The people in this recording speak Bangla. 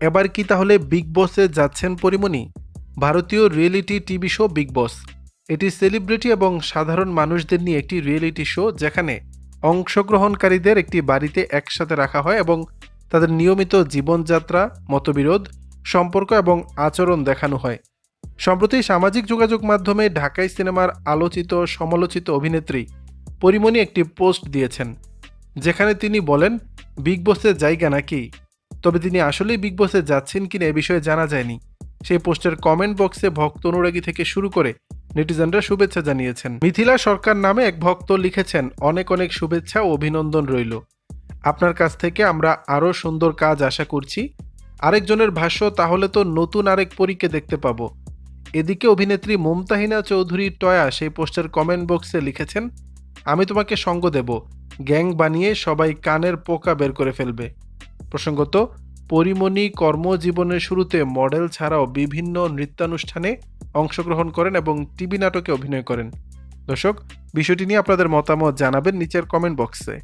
এবার কি তাহলে বিগ বসে যাচ্ছেন পরীমনি? ভারতীয় রিয়েলিটি টিভি শো বিগ বস, এটি সেলিব্রিটি এবং সাধারণ মানুষদের নিয়ে একটি রিয়েলিটি শো, যেখানে অংশগ্রহণকারীদের একটি বাড়িতে একসাথে রাখা হয় এবং তাদের নিয়মিত জীবনযাত্রা, মতবিরোধ, সম্পর্ক এবং আচরণ দেখানো হয়। সম্প্রতি সামাজিক যোগাযোগ মাধ্যমে ঢাকাই সিনেমার আলোচিত সমালোচিত অভিনেত্রী পরীমনি একটি পোস্ট দিয়েছেন, যেখানে তিনি বলেন বিগ বসের জায়গা নাকি, তবে তিনি আসলেই বিগ বসে যাচ্ছেন কিনা এ বিষয়ে জানা যায়নি। সেই পোস্টের কমেন্ট বক্সে ভক্ত অনুরাগী থেকে শুরু করে নেটিজেনরা শুভেচ্ছা জানিয়েছেন। মিথিলা সরকার নামে এক ভক্ত লিখেছেন, অনেক অনেক শুভেচ্ছা ও অভিনন্দন রইল, আপনার কাছ থেকে আমরা আরও সুন্দর কাজ আশা করছি। আরেকজনের ভাষ্য, তাহলে তো নতুন আরেক পরীকে দেখতে পাবো। এদিকে অভিনেত্রী মুমতাহিনা চৌধুরী টয়া সেই পোস্টের কমেন্ট বক্সে লিখেছেন, আমি তোমাকে সঙ্গ দেব, গ্যাং বানিয়ে সবাই কানের পোকা বের করে ফেলবে। প্রসঙ্গত, পরীমনি কর্মজীবনের শুরুতে মডেল ছাড়াও বিভিন্ন নৃত্যানুষ্ঠানে অংশগ্রহণ করেন এবং টিভি নাটকে অভিনয় করেন। দর্শক, বিষয়টি নিয়ে আপনাদের মতামত জানাবেন নিচের কমেন্ট বক্সে।